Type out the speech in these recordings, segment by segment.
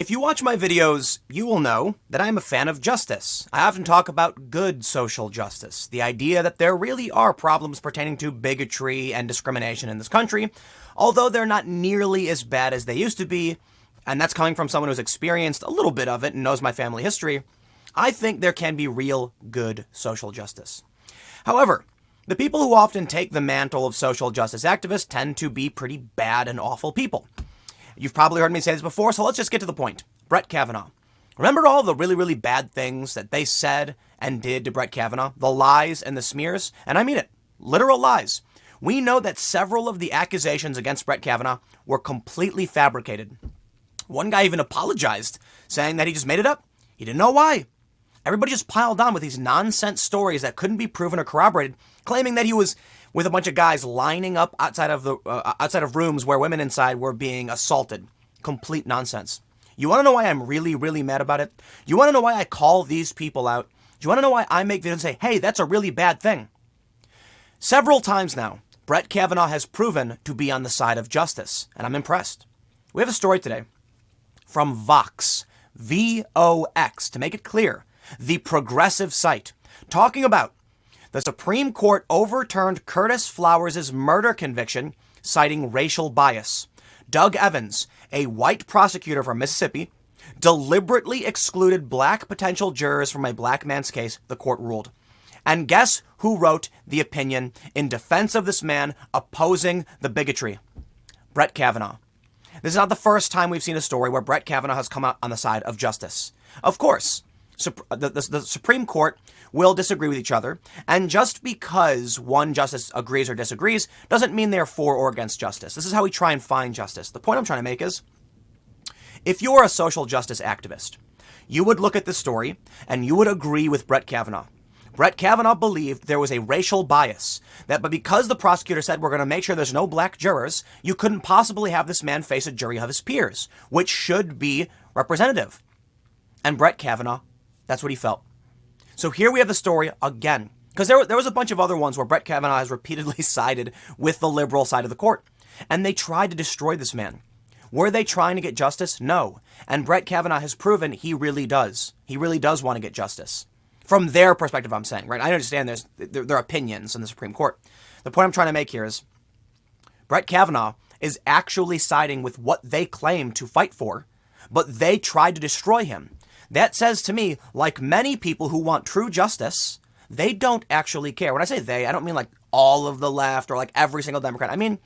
If you watch my videos, you will know that I am a fan of justice. I often talk about good social justice, the idea that there really are problems pertaining to bigotry and discrimination in this country, although they're not nearly as bad as they used to be, and that's coming from someone who's experienced a little bit of it and knows my family history. I think there can be real good social justice. However, the people who often take the mantle of social justice activists tend to be pretty bad and awful people. You've probably heard me say this before, so let's just get to the point. Brett Kavanaugh. Remember all the really bad things that they said and did to Brett Kavanaugh? The lies and the smears? And I mean it. Literal lies. We know that several of the accusations against Brett Kavanaugh were completely fabricated. One guy even apologized, saying that he just made it up. He didn't know why. Everybody just piled on with these nonsense stories that couldn't be proven or corroborated, claiming that he was with a bunch of guys lining up outside of rooms where women inside were being assaulted. Complete nonsense. You want to know why I'm really mad about it? You want to know why I call these people out? Do you want to know why I make videos and say, hey, that's a really bad thing? Several times now, Brett Kavanaugh has proven to be on the side of justice, and I'm impressed. We have a story today from Vox, V-O-X, to make it clear, the progressive site, talking about the Supreme Court overturned Curtis Flowers' murder conviction, citing racial bias. Doug Evans, a white prosecutor from Mississippi, deliberately excluded black potential jurors from a black man's case, the court ruled. And guess who wrote the opinion in defense of this man opposing the bigotry? Brett Kavanaugh. This is not the first time we've seen a story where Brett Kavanaugh has come out on the side of justice. Of course, the Supreme Court will disagree with each other, and just because one justice agrees or disagrees doesn't mean they're for or against justice. This is how we try and find justice. The point I'm trying to make is, if you're a social justice activist, you would look at this story and you would agree with Brett Kavanaugh. Brett Kavanaugh believed there was a racial bias, but because the prosecutor said we're going to make sure there's no black jurors, you couldn't possibly have this man face a jury of his peers, which should be representative. And Brett Kavanaugh, that's what he felt. So here we have the story again, because there was a bunch of other ones where Brett Kavanaugh has repeatedly sided with the liberal side of the court, and they tried to destroy this man. Were they trying to get justice? No. And Brett Kavanaugh has proven he really does. He really does want to get justice. From their perspective, I'm saying, right? I understand their opinions in the Supreme Court. The point I'm trying to make here is Brett Kavanaugh is actually siding with what they claim to fight for, but they tried to destroy him. That says to me, like many people who want true justice, they don't actually care. When I say they, I don't mean like all of the left or like every single Democrat. I mean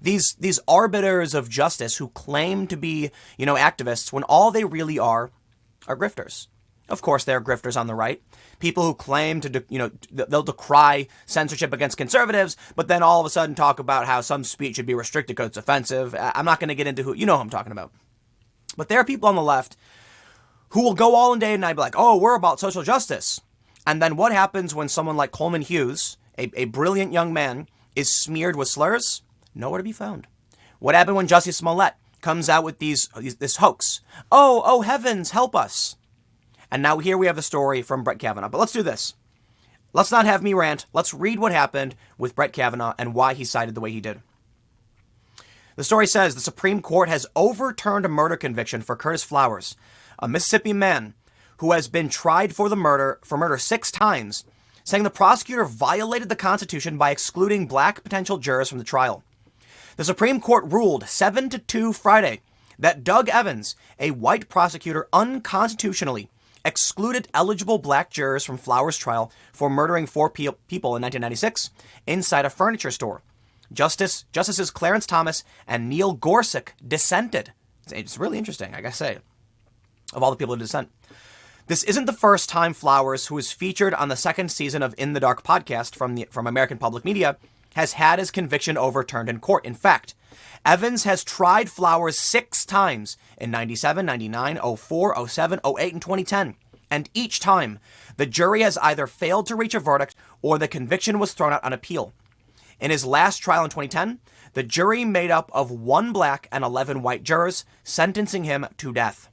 these arbiters of justice who claim to be, activists when all they really are grifters. Of course, there are grifters on the right. People who claim to, they'll decry censorship against conservatives, but then all of a sudden talk about how some speech should be restricted because it's offensive. I'm not going to get into who I'm talking about. But there are people on the left who will go all in day and night, be like, oh, we're about social justice. And then what happens when someone like Coleman Hughes, a brilliant young man, is smeared with slurs? Nowhere to be found. What happened when Jussie Smollett comes out with this hoax? Oh, heavens, help us. And now here we have the story from Brett Kavanaugh. But let's do this. Let's not have me rant. Let's read what happened with Brett Kavanaugh and why he sided the way he did. The story says the Supreme Court has overturned a murder conviction for Curtis Flowers, a Mississippi man who has been tried for murder 6 times, saying the prosecutor violated the Constitution by excluding black potential jurors from the trial. The Supreme Court ruled 7-2 Friday that Doug Evans, a white prosecutor, unconstitutionally excluded eligible black jurors from Flowers' trial for murdering 4 people in 1996 inside a furniture store. Justices Clarence Thomas and Neil Gorsuch dissented. It's really interesting, I gotta say, of all the people who dissent. This isn't the first time Flowers, who is featured on the 2nd season of In the Dark podcast from American Public Media, has had his conviction overturned in court. In fact, Evans has tried Flowers 6 times in 97, 99, 04, 07, 08, and 2010. And each time, the jury has either failed to reach a verdict or the conviction was thrown out on appeal. In his last trial in 2010, the jury made up of 1 black and 11 white jurors, sentencing him to death.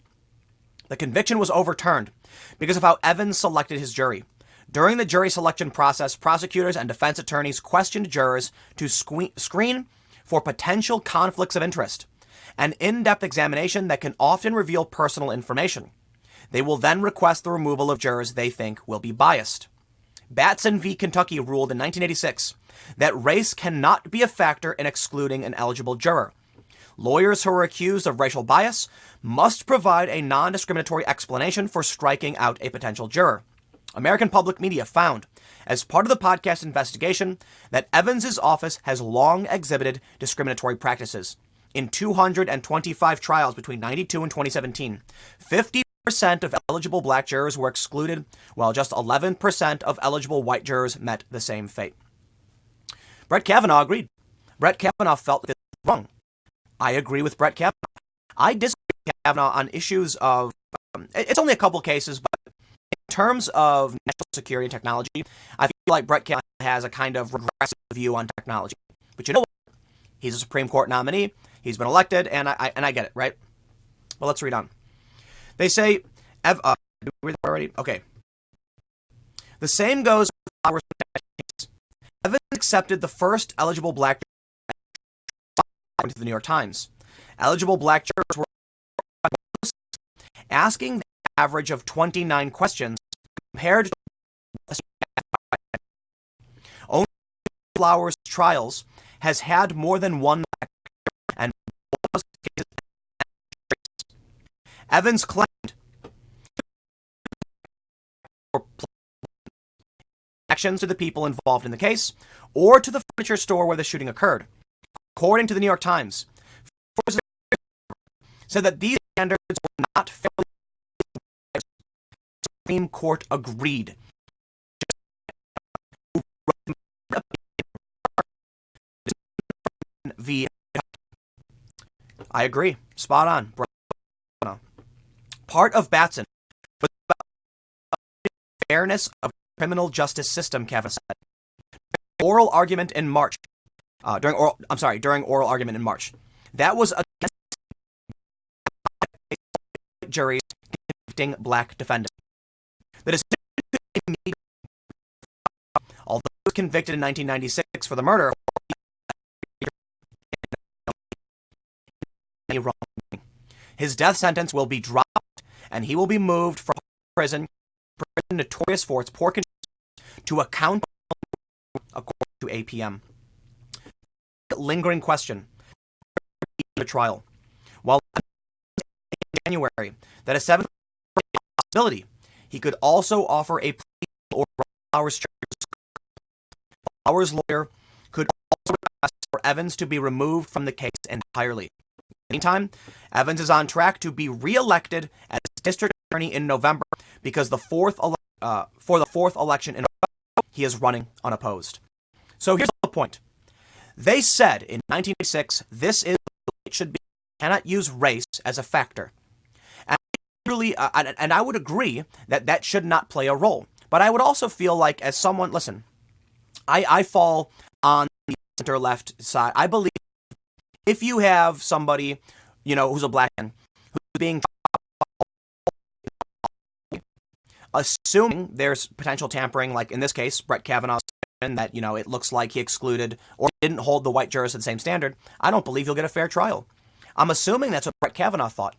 The conviction was overturned because of how Evans selected his jury. During the jury selection process, prosecutors and defense attorneys questioned jurors to screen for potential conflicts of interest. an in-depth examination that can often reveal personal information. They will then request the removal of jurors they think will be biased. Batson v. Kentucky ruled in 1986 that race cannot be a factor in excluding an eligible juror. Lawyers who are accused of racial bias must provide a non-discriminatory explanation for striking out a potential juror. American Public Media found, as part of the podcast investigation, that Evans's office has long exhibited discriminatory practices. In 225 trials between 92 and 2017, 50% of eligible black jurors were excluded, while just 11% of eligible white jurors met the same fate. Brett Kavanaugh agreed. Brett Kavanaugh felt this was wrong. I agree with Brett Kavanaugh. I disagree with Kavanaugh on issues of, it's only a couple cases, but in terms of national security and technology, I feel like Brett Kavanaugh has a kind of regressive view on technology. But you know what? He's a Supreme Court nominee. He's been elected, and I get it, right? Well, let's read on. They say, did we read that already? Okay. The same goes with Flowers' case. Evans accepted the first eligible black jurors to the New York Times. Eligible black jurors were asking the average of 29 questions compared to only Flowers' trials has had more than one black and Evans claimed actions to the people involved in the case or to the furniture store where the shooting occurred. According to the New York Times, said that these standards were not fairly. The Supreme Court agreed. I agree. Spot on. Part of Batson was about the fairness of the criminal justice system, Kavanaugh said. During oral argument in March. That was against juries convicting black defendants. The decision, although he was convicted in 1996 for the murder, his death sentence will be dropped, and he will be moved from prison notorious for its poor conditions, to account according to APM. Lingering question: the trial. While in January that a 7th possibility, he could also offer a plea or Flowers' charges. Flowers' lawyer could also request for Evans to be removed from the case entirely. Meantime, Evans is on track to be re-elected as district attorney in November because for the fourth election in November, he is running unopposed. So here's the point. They said in 1986, this is it should be, cannot use race as a factor. And I would agree that that should not play a role. But I would also feel like, as someone, listen, I fall on the center-left side. I believe if you have somebody, who's a black man, who's being assuming there's potential tampering, like in this case, Brett Kavanaugh, that, it looks like he excluded or didn't hold the white jurors to the same standard, I don't believe he'll get a fair trial. I'm assuming that's what Brett Kavanaugh thought.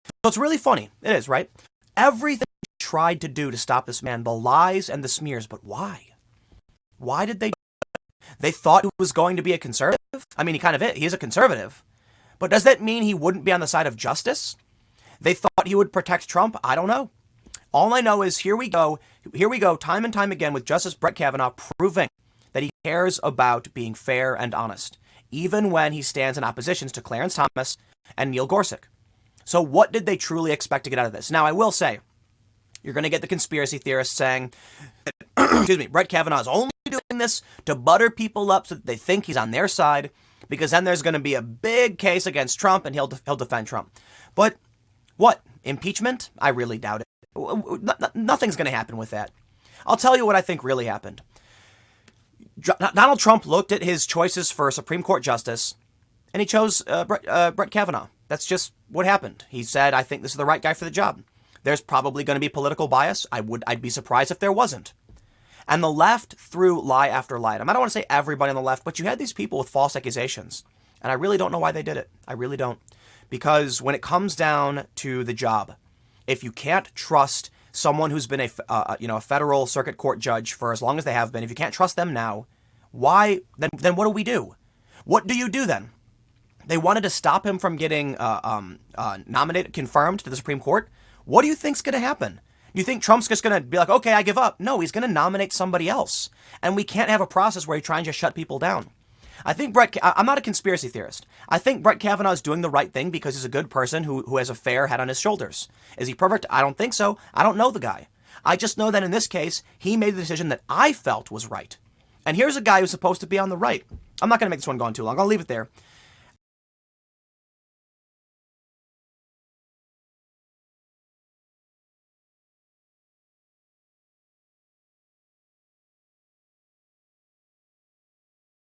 So it's really funny. It is, right? Everything he tried to do to stop this man, the lies and the smears, but why? Why did they do it? They thought he was going to be a conservative? I mean, he is a conservative. But does that mean he wouldn't be on the side of justice? They thought he would protect Trump? I don't know. All I know is here we go, time and time again with Justice Brett Kavanaugh proving that he cares about being fair and honest, even when he stands in opposition to Clarence Thomas and Neil Gorsuch. So what did they truly expect to get out of this? Now, I will say, you're going to get the conspiracy theorists saying, Brett Kavanaugh is only doing this to butter people up so that they think he's on their side, because then there's going to be a big case against Trump and he'll defend Trump. But what? Impeachment? I really doubt it. Nothing's going to happen with that. I'll tell you what I think really happened. Donald Trump looked at his choices for Supreme Court justice, and he chose Brett Kavanaugh. That's just what happened. He said, I think this is the right guy for the job. There's probably going to be political bias. I'd be surprised if there wasn't. And the left threw lie after lie. I don't want to say everybody on the left, but you had these people with false accusations. And I really don't know why they did it. I really don't. Because when it comes down to the job, if you can't trust someone who's been a federal circuit court judge for as long as they have been, if you can't trust them now, why then what do we do? What do you do then? They wanted to stop him from getting confirmed to the Supreme Court. What do you think's going to happen? You think Trump's just going to be like, okay, I give up? No, he's going to nominate somebody else. And we can't have a process where he tries to shut people down. I'm not a conspiracy theorist. I think Brett Kavanaugh is doing the right thing because he's a good person who has a fair head on his shoulders. Is he perfect? I don't think so. I don't know the guy. I just know that in this case, he made the decision that I felt was right. And here's a guy who's supposed to be on the right. I'm not going to make this one go on too long. I'll leave it there.